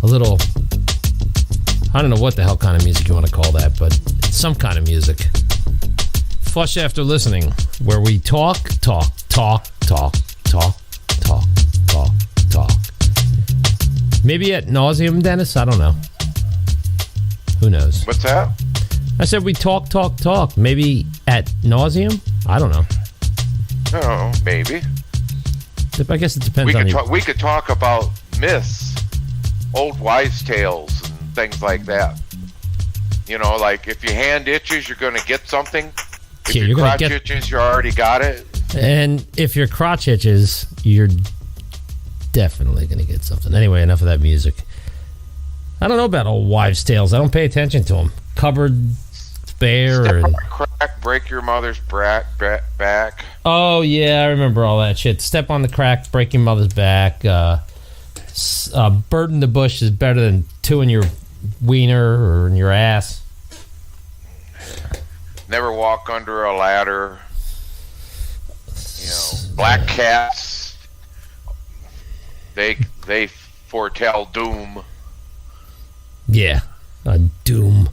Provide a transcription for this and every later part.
a little, I don't know what the hell kind of music you want to call that, but some kind of music. Flush After Listening, where we talk. Maybe ad nauseum, Dennis? I don't know. Who knows? What's that? I said we talk. Maybe ad nauseum? I don't know. Oh, maybe. I guess it depends on you. We could talk about myths, old wives' tales, and things like that. You know, like if your hand itches, you're going to get something. If your crotch itches, you already got it. And if your crotch itches, you're definitely going to get something. Anyway, enough of that music. I don't know about old wives' tales. I don't pay attention to them. Cupboard Bear. Step on a crack, break your mother's back. Oh, yeah, I remember all that shit. Step on the crack, break your mother's back. Bird in the bush is better than two in your wiener or in your ass. Never walk under a ladder. You know, black cats. They foretell doom. Yeah, doom.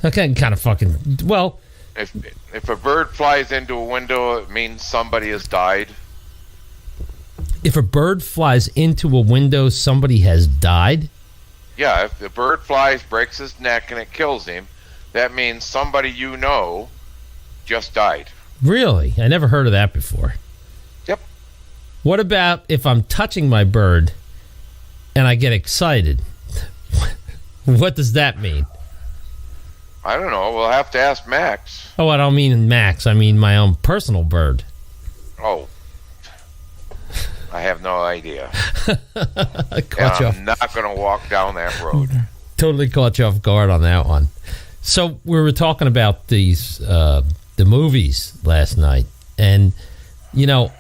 Okay, kind of fucking. Well, if a bird flies into a window, it means somebody has died. If a bird flies into a window, somebody has died? Yeah, if the bird flies, breaks his neck, and it kills him, that means somebody you know just died. Really? I never heard of that before. Yep. What about if I'm touching my bird and I get excited? What does that mean? I don't know. We'll have to ask Max. Oh, I don't mean Max. I mean my own personal bird. Oh. I have no idea. I'm not going to walk down that road. Totally caught you off guard on that one. So we were talking about these the movies last night, and you know,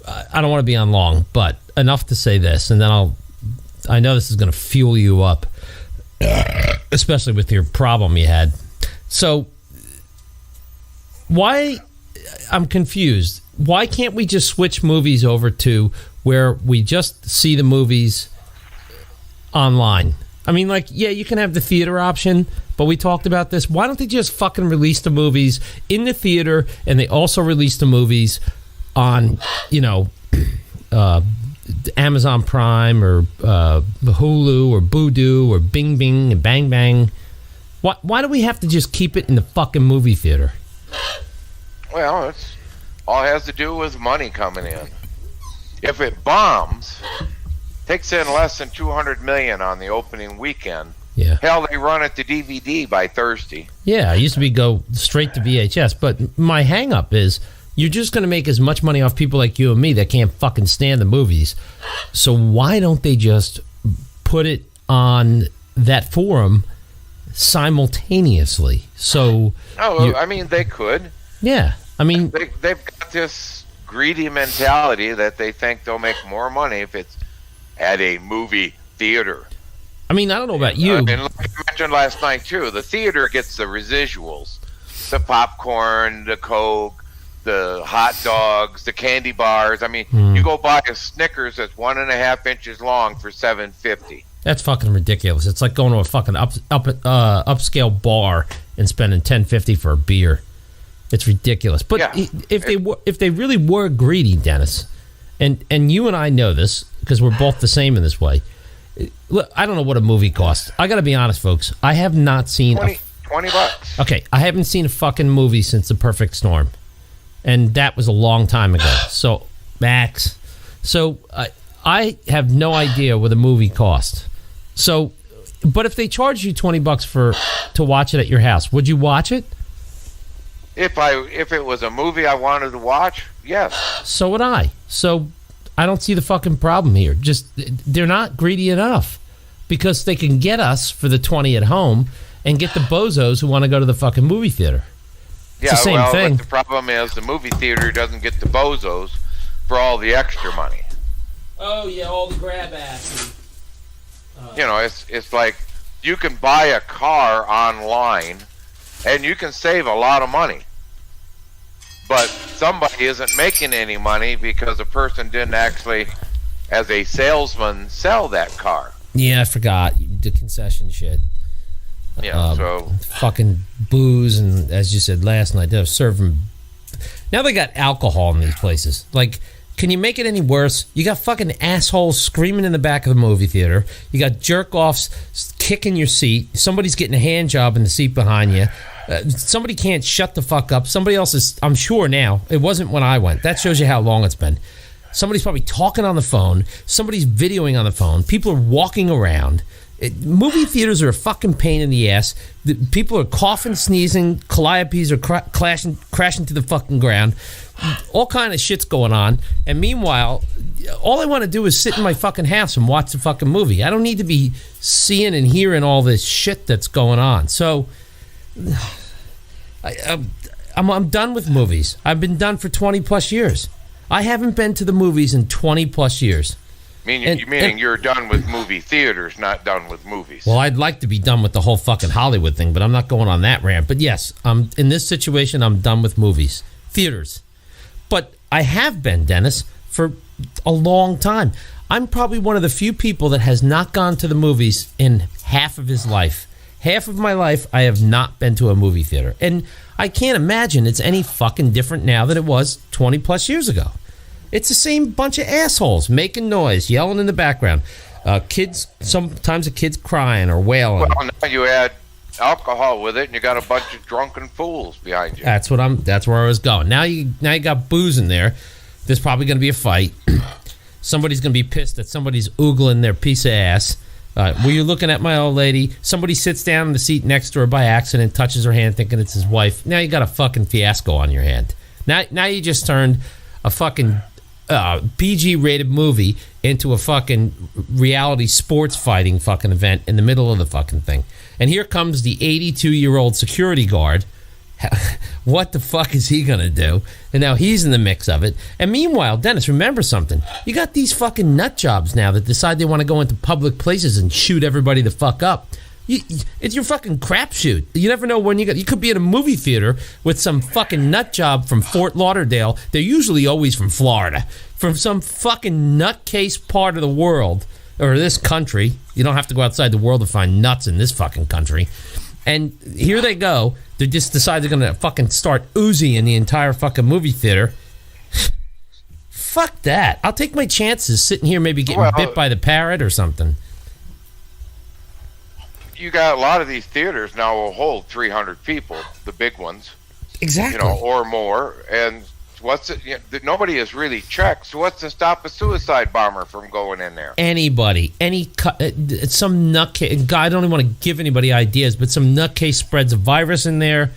I don't want to be on long, but enough to say this, and then I know this is going to fuel you up, especially with your problem you had. So why? I'm confused. Why can't we just switch movies over to where we just see the movies online? I mean, like, yeah, you can have the theater option, but we talked about this. Why don't they just fucking release the movies in the theater, and they also release the movies on, you know, Amazon Prime or Hulu or Voodoo or Bing Bing and Bang Bang? Why do we have to just keep it in the fucking movie theater? Well, it's all it has to do with money coming in. If it bombs, takes in less than $200 million on the opening weekend. Yeah. Hell, they run it to DVD by Thursday. Yeah, I used to go straight to VHS, but my hang-up is you're just going to make as much money off people like you and me that can't fucking stand the movies. So why don't they just put it on that forum simultaneously? So, I mean, they could. Yeah, I mean, they've got this greedy mentality that they think they'll make more money if it's at a movie theater. I mean, I don't know about you. And like I mentioned last night, too, the theater gets the residuals. The popcorn, the Coke, the hot dogs, the candy bars. I mean, you go buy a Snickers that's 1.5 inches long for $7.50. That's fucking ridiculous. It's like going to a fucking upscale bar and spending $10.50 for a beer. It's ridiculous. But yeah, if they really were greedy, Dennis, and you and I know this because we're both the same in this way. Look, I don't know what a movie costs. I got to be honest, folks. I have not seen $20. Okay, I haven't seen a fucking movie since The Perfect Storm, and that was a long time ago. So Max, I have no idea what a movie costs. So, but if they charged you $20 to watch it at your house, would you watch it? If it was a movie I wanted to watch, yes. So would I. So I don't see the fucking problem here. Just they're not greedy enough because they can get us for the $20 at home and get the bozos who want to go to the fucking movie theater. It's the same thing. But the problem is the movie theater doesn't get the bozos for all the extra money. Oh yeah, all the grab ass. You know, it's like you can buy a car online and you can save a lot of money. But somebody isn't making any money because the person didn't actually, as a salesman, sell that car. Yeah, I forgot the concession shit. Yeah, so fucking booze, and as you said last night, they're serving. Now they got alcohol in these places. Like, can you make it any worse? You got fucking assholes screaming in the back of the movie theater. You got jerk-offs kicking your seat. Somebody's getting a hand job in the seat behind you. Somebody can't shut the fuck up. Somebody else is, I'm sure now, it wasn't when I went. That shows you how long it's been. Somebody's probably talking on the phone. Somebody's videoing on the phone. People are walking around. Movie theaters are a fucking pain in the ass. People are coughing, sneezing, calliopes are crashing to the fucking ground. All kind of shit's going on. And meanwhile, all I want to do is sit in my fucking house and watch the fucking movie. I don't need to be seeing and hearing all this shit that's going on. So I'm done with movies. I've been done for 20 plus years. I haven't been to the movies in 20 plus years. Meaning you're done with movie theaters, not done with movies. Well, I'd like to be done with the whole fucking Hollywood thing, but I'm not going on that rant. But yes, in this situation, I'm done with movies, theaters. But I have been, Dennis, for a long time. I'm probably one of the few people that has not gone to the movies in half of his life. Half of my life, I have not been to a movie theater. And I can't imagine it's any fucking different now than it was 20 plus years ago. It's the same bunch of assholes making noise, yelling in the background. Kids, sometimes a kid's crying or wailing. Well, now you add alcohol with it, and you got a bunch of drunken fools behind you. That's where I was going. Now you got booze in there. There's probably going to be a fight. Somebody's going to be pissed that somebody's oogling their piece of ass. Were you looking at my old lady? Somebody sits down in the seat next to her by accident, touches her hand, thinking it's his wife. Now you got a fucking fiasco on your hand. Now you just turned a fucking PG-rated movie into a fucking reality sports fighting fucking event in the middle of the fucking thing. And here comes the 82-year-old security guard. What the fuck is he going to do? And now he's in the mix of it. And meanwhile, Dennis, remember something. You got these fucking nut jobs now that decide they want to go into public places and shoot everybody the fuck up. It's your fucking crapshoot. You never know when you could be in a movie theater with some fucking nut job from Fort Lauderdale. They're usually always from Florida, from some fucking nutcase part of the world or this country. You don't have to go outside the world to find nuts in this fucking country. And here they go. They just decide they're gonna fucking start Uzi in the entire fucking movie theater. Fuck that. I'll take my chances sitting here maybe getting bit by the parrot or something. You got a lot of these theaters now will hold 300 people, the big ones. Exactly. Or more. And nobody has really checked. So what's to stop a suicide bomber from going in there? Anybody. Some nutcase. God, I don't even want to give anybody ideas, but some nutcase spreads a virus in there.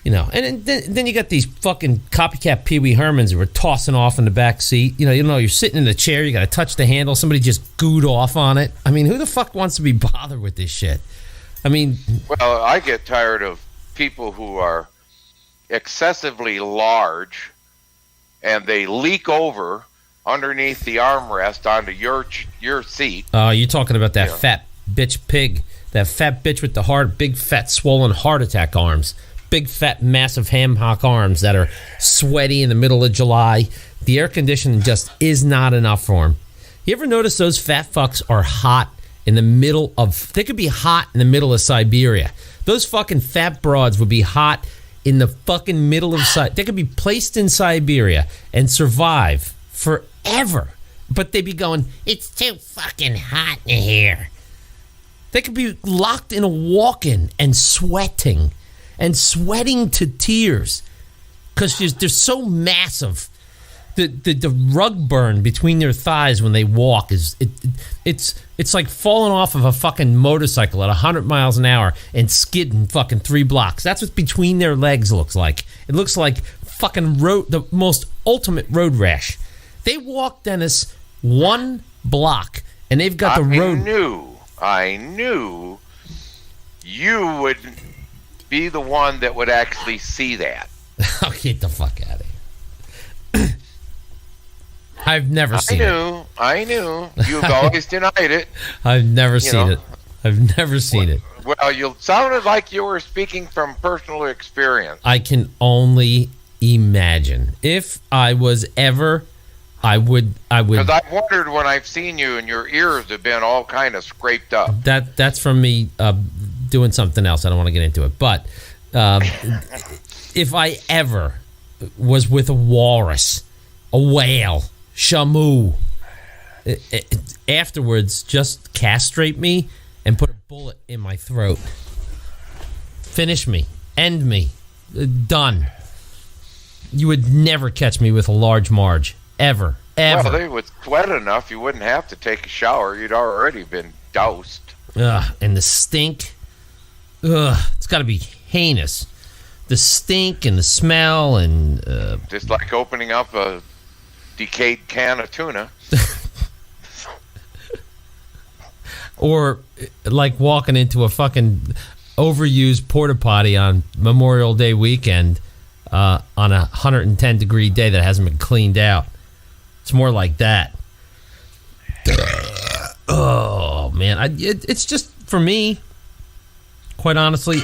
And then you got these fucking copycat Pee Wee Hermans who are tossing off in the back seat. You're sitting in the chair, you got to touch the handle. Somebody just gooed off on it. I mean, who the fuck wants to be bothered with this shit? I mean... Well, I get tired of people who are excessively large and they leak over underneath the armrest onto your seat. You're talking about that fat bitch pig. That fat bitch with the big fat swollen heart attack arms. Big, fat, massive ham hock arms that are sweaty in the middle of July. The air conditioning just is not enough for them. You ever notice those fat fucks are hot in the middle of... They could be hot in the middle of Siberia. Those fucking fat broads would be hot in the fucking middle of... They could be placed in Siberia and survive forever. But they'd be going, it's too fucking hot in here. They could be locked in a walk-in and sweating. And sweating to tears because they're so massive. The rug burn between their thighs when they walk it's like falling off of a fucking motorcycle at 100 miles an hour and skidding fucking 3 blocks. That's what between their legs looks like. It looks like fucking the most ultimate road rash. They walk, Dennis, 1 block and they've got the road. I knew you would be the one that would actually see that. I'll get the fuck out of here. I've never seen it. I knew. You've always denied it. I've never seen it. I've never seen it. Well, you sounded like you were speaking from personal experience. I can only imagine. If I was ever I would. Because I've wondered when I've seen you and your ears have been all kind of scraped up. That's from me doing something else. I don't want to get into it. But if I ever was with a walrus, a whale, shamu, afterwards just castrate me and put a bullet in my throat. Finish me. End me. Done. You would never catch me with a large Marge. Ever. Well, they would sweat enough you wouldn't have to take a shower. You'd already been doused. And the stink. It's got to be heinous. The stink and the smell and... just like opening up a decayed can of tuna. Or like walking into a fucking overused porta potty on Memorial Day weekend on a 110-degree day that hasn't been cleaned out. It's more like that. Oh, man. It's just, for me, quite honestly,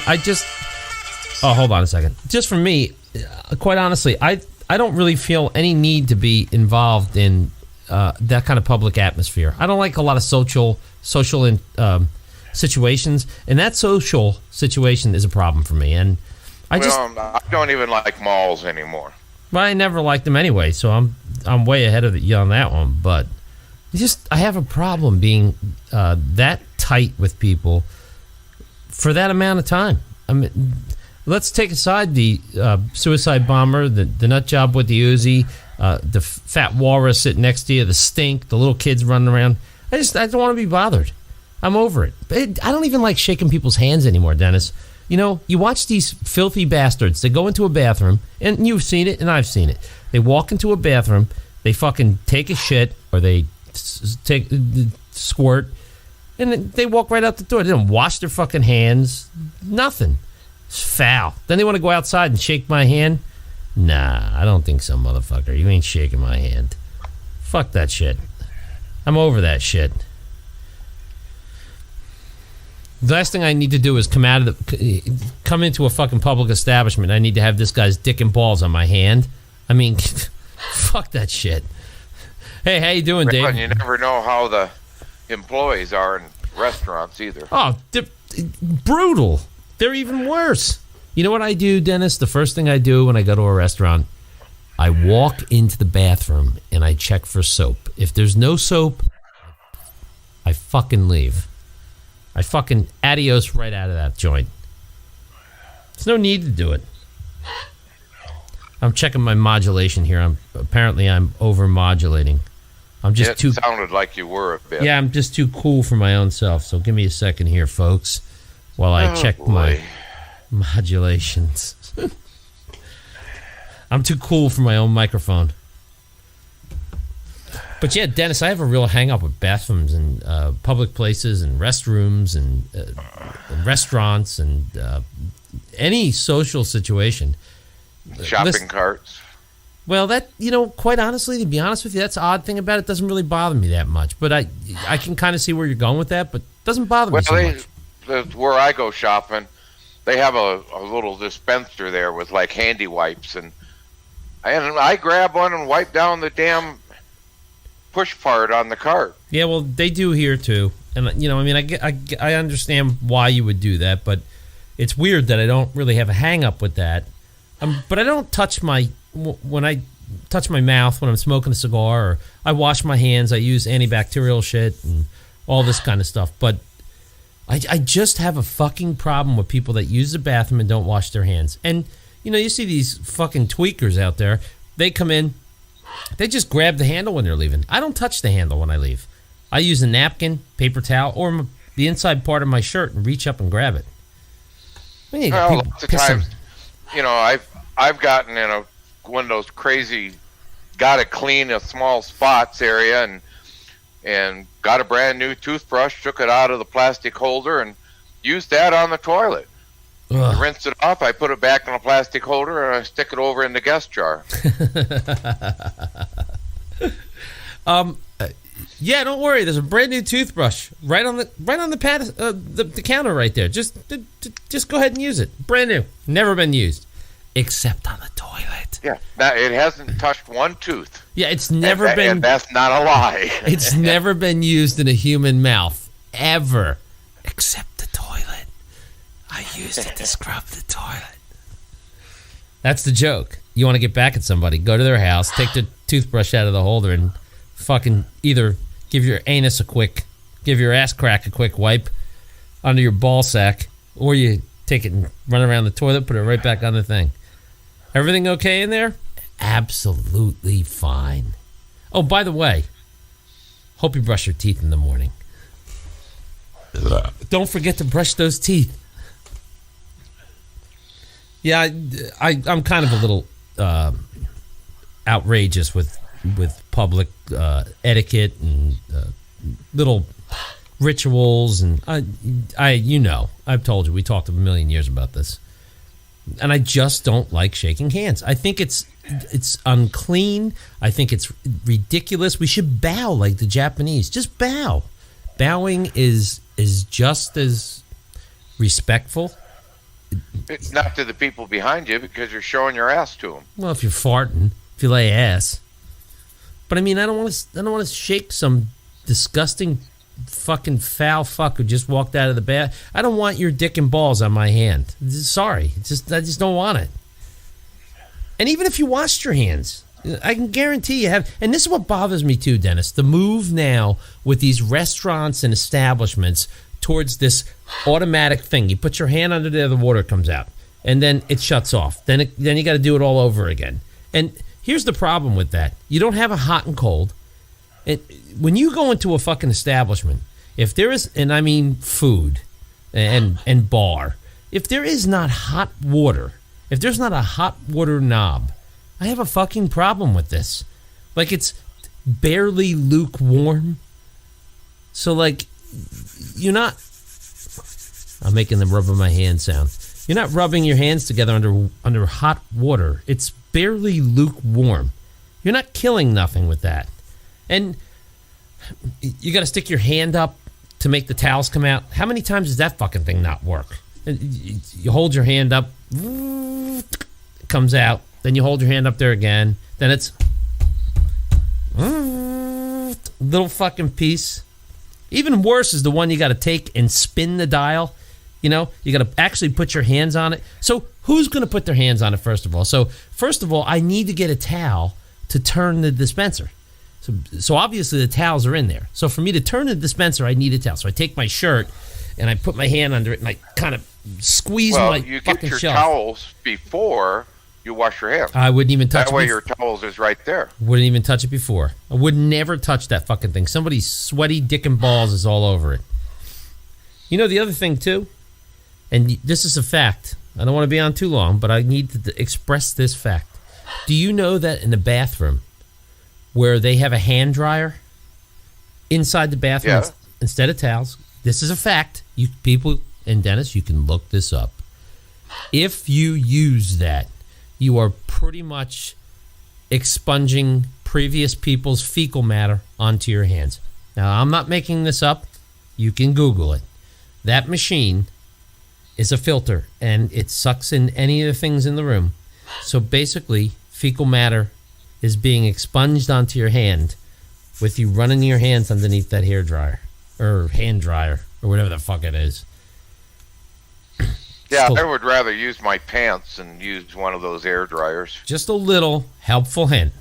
Oh, hold on a second. Just for me, quite honestly, I don't really feel any need to be involved in that kind of public atmosphere. I don't like a lot of social situations, and that social situation is a problem for me. And I don't even like malls anymore. Well, I never liked them anyway, so I'm way ahead of you on that one. But I have a problem being that tight with people for that amount of time. I mean, let's take aside the suicide bomber, the nut job with the Uzi, the fat walrus sitting next to you, the stink, the little kids running around. I don't want to be bothered. I'm over it. I don't even like shaking people's hands anymore, Dennis. You know, you watch these filthy bastards. They go into a bathroom, and you've seen it, and I've seen it. They walk into a bathroom, they fucking take a shit, or they take squirt, and they walk right out the door. They don't wash their fucking hands. Nothing. It's foul. Then they want to go outside and shake my hand. Nah, I don't think so, motherfucker. You ain't shaking my hand. Fuck that shit. I'm over that shit. The last thing I need to do is come into a fucking public establishment. I need to have this guy's dick and balls on my hand. I mean, fuck that shit. Hey, how you doing, Dave? You never know how the employees are in restaurants either. Oh, brutal. They're even worse. You know what I do, Dennis? The first thing I do when I go to a restaurant, I walk into the bathroom and I check for soap. If there's no soap, I fucking leave. I fucking adios right out of that joint. There's no need to do it. I'm checking my modulation here. I'm over modulating. It sounded like you were a bit. Yeah, I'm just too cool for my own self. So give me a second here, folks, while I check my modulations. I'm too cool for my own microphone. But yeah, Dennis, I have a real hang-up with bathrooms and public places and restrooms and restaurants and any social situation. Shopping carts. Well, that, quite honestly, to be honest with you, that's the odd thing about it. It doesn't really bother me that much. But I can kind of see where you're going with that, but it doesn't bother me so much. Where I go shopping, they have a little dispenser there with like handy wipes, and I grab one and wipe down the damn push part on the cart. Yeah, well, they do here too, and I understand why you would do that, but it's weird that I don't really have a hang up with that. But I don't touch when I touch my mouth when I'm smoking a cigar, or I wash my hands. I use antibacterial shit and all this kind of stuff. But I just have a fucking problem with people that use the bathroom and don't wash their hands. And you see these fucking tweakers out there. They come in. They just grab the handle when they're leaving. I don't touch the handle when I leave. I use a napkin, paper towel, or the inside part of my shirt and reach up and grab it. Lots of times, I've gotten in one of those crazy, gotta clean a small spots area, and got a brand new toothbrush, took it out of the plastic holder, and used that on the toilet. I rinse it off, I put it back in a plastic holder, and I stick it over in the guest jar. Yeah, don't worry. There's a brand new toothbrush right on the counter right there. Just go ahead and use it. Brand new, never been used. except on the toilet. Yeah, now it hasn't touched one tooth. Yeah, it's never been. And that's not a lie. It's never been used in a human mouth ever, except the toilet. I used it to scrub the toilet. That's the joke. You want to get back at somebody, go to their house, take the toothbrush out of the holder, and fucking either give your anus give your ass crack a quick wipe under your ball sack, or you take it and run around the toilet, put it right back on the thing. Everything okay in there? Absolutely fine. Oh, by the way, hope you brush your teeth in the morning. Don't forget to brush those teeth. Yeah, I'm kind of a little outrageous with public etiquette and little rituals, and I've told you, we talked a million years about this, and I just don't like shaking hands. I think it's unclean. I think it's ridiculous. We should bow like the Japanese. Just bow. Bowing is just as respectful. It's not to the people behind you because you're showing your ass to them. Well, if you're farting, if you lay ass. But I mean, I don't want to shake some disgusting fucking foul fuck who just walked out of the bath. I don't want your dick and balls on my hand. Sorry, I just don't want it. And even if you washed your hands, I can guarantee you have. And this is what bothers me too, Dennis. The move now with these restaurants and establishments towards this automatic thing. You put your hand under there, the water comes out, and then it shuts off. Then you got to do it all over again. And here's the problem with that: you don't have a hot and cold. When you go into a fucking establishment, if there is, and I mean food and bar, if there is not hot water, if there's not a hot water knob, I have a fucking problem with this. Like, it's barely lukewarm. So, like, you're not... I'm making the rub of my hand sound. You're not rubbing your hands together under hot water. It's barely lukewarm. You're not killing nothing with that. And you got to stick your hand up to make the towels come out. How many times does that fucking thing not work? You hold your hand up, it comes out. Then you hold your hand up there again. Then it's little fucking piece. Even worse is the one you got to take and spin the dial. You know, you got to actually put your hands on it. So who's going to put their hands on it first of all? So first of all, I need to get a towel to turn the dispenser. So obviously the towels are in there. So for me to turn the dispenser, I need a towel. So I take my shirt and I put my hand under it and I kind of squeeze my fucking shelf. Well, you get your towels before you wash your hands. I wouldn't even touch it. That way your towels is right there. Wouldn't even touch it before. I would never touch that fucking thing. Somebody's sweaty dick and balls is all over it. You know the other thing too? And this is a fact. I don't want to be on too long, but I need to express this fact. Do you know that in the bathroom where they have a hand dryer inside the bathroom instead of towels, this is a fact. You people, and Dennis, you can look this up. If you use that, you are pretty much expunging previous people's fecal matter onto your hands. Now, I'm not making this up. You can Google it. That machine is a filter, and it sucks in any of the things in the room. So basically, fecal matter is being expunged onto your hand with you running your hands underneath that hair dryer or hand dryer or whatever the fuck it is. Yeah, I would rather use my pants than use one of those air dryers. Just a little helpful hint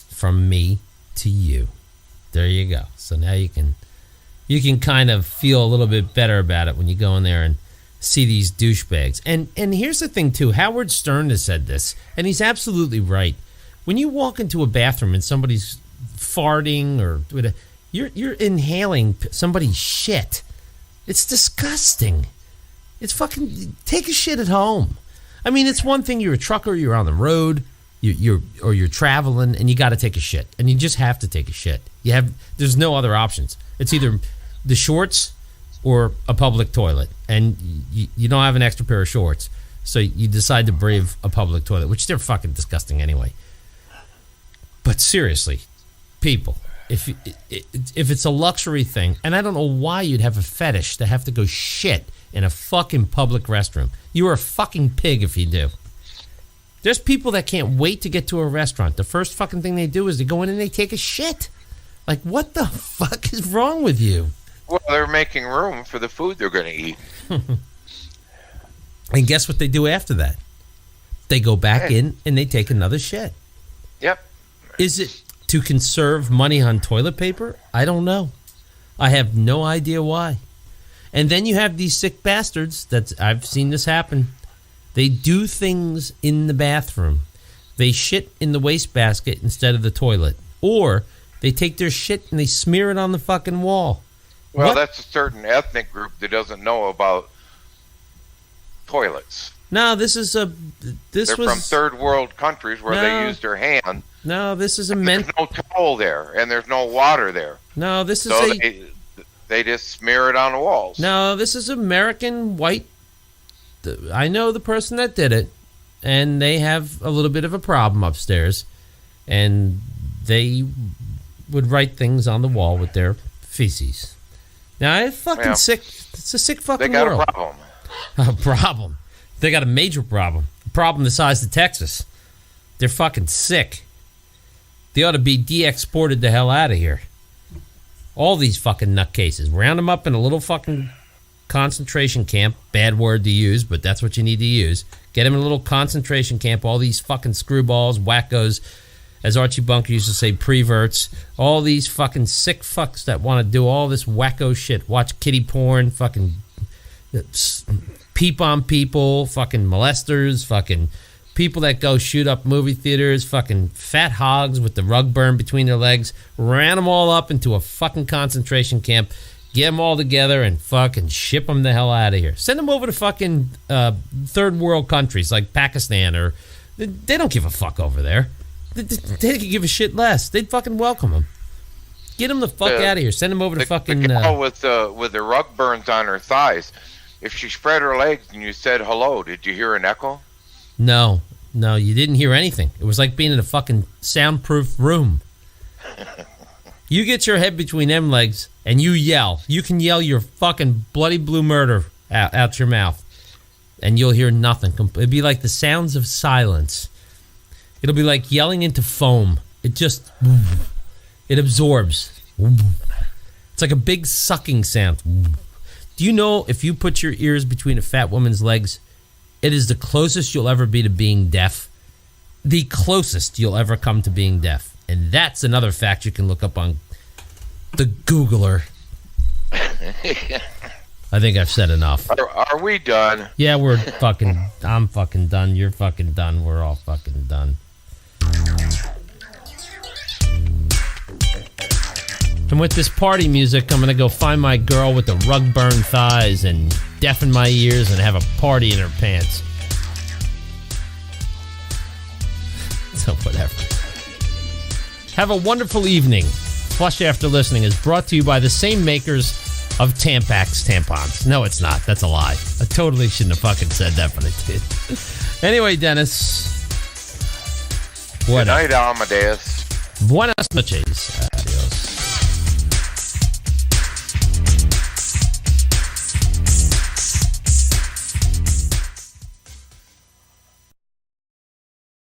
from me to you. There you go. So now you can kind of feel a little bit better about it when you go in there and see these douchebags. And here's the thing too. Howard Stern has said this, and he's absolutely right. When you walk into a bathroom and somebody's farting or you're inhaling somebody's shit. It's disgusting. It's fucking, take a shit at home. I mean, it's one thing, you're a trucker, you're on the road, you're traveling, and you got to take a shit, and you just have to take a shit. There's no other options. It's either the shorts or a public toilet, and you don't have an extra pair of shorts, so you decide to brave a public toilet, which they're fucking disgusting anyway. But seriously, people, if it's a luxury thing, and I don't know why you'd have a fetish to have to go shit in a fucking public restroom. You are a fucking pig if you do. There's people that can't wait to get to a restaurant. The first fucking thing they do is they go in and they take a shit. Like, what the fuck is wrong with you? Well, they're making room for the food they're going to eat. And guess what they do after that? They go back in and they take another shit. Yep. Is it to conserve money on toilet paper? I don't know. I have no idea why. And then you have these sick bastards I've seen this happen. They do things in the bathroom. They shit in the wastebasket instead of the toilet. Or they take their shit and they smear it on the fucking wall. Well, that's a certain ethnic group that doesn't know about toilets. No, they're from third world countries where they use their hand. No, this is There's no towel there, and there's no water there. No, this is so they just smear it on the walls. No, this is American white. I know the person that did it, and they have a little bit of a problem upstairs, and they would write things on the wall with their feces. Now, it's fucking sick. It's a sick fucking world. They got a problem. A problem. They got a major problem. A problem the size of Texas. They're fucking sick. They ought to be de-exported the hell out of here. All these fucking nutcases. Round them up in a little fucking concentration camp. Bad word to use, but that's what you need to use. Get them in a little concentration camp. All these fucking screwballs, wackos, as Archie Bunker used to say, preverts. All these fucking sick fucks that want to do all this wacko shit. Watch kiddie porn, fucking peep on people, fucking molesters, fucking people that go shoot up movie theaters, fucking fat hogs with the rug burn between their legs. Ran them all up into a fucking concentration camp. Get them all together and fucking ship them the hell out of here. Send them over to fucking third world countries like Pakistan or... They don't give a fuck over there. They could give a shit less. They'd fucking welcome them. Get them the fuck out of here. Send them over to fucking... The gal with the rug burns on her thighs, if she spread her legs and you said hello, did you hear an echo? No, you didn't hear anything. It was like being in a fucking soundproof room. You get your head between them legs and you yell. You can yell your fucking bloody blue murder out your mouth and you'll hear nothing. It'd be like the sounds of silence. It'll be like yelling into foam. It absorbs. It's like a big sucking sound. Do you know if you put your ears between a fat woman's legs, it is the closest you'll ever be to being deaf? The closest you'll ever come to being deaf. And that's another fact you can look up on the Googler. I think I've said enough. Are we done? Yeah, I'm fucking done. You're fucking done. We're all fucking done. And with this party music, I'm going to go find my girl with the rug-burned thighs and deafen my ears and have a party in her pants. So whatever. Have a wonderful evening. Flush After Listening is brought to you by the same makers of Tampax tampons. No, it's not. That's a lie. I totally shouldn't have fucking said that, but I did. Anyway, Dennis. Good night, Amadeus. Buenas noches.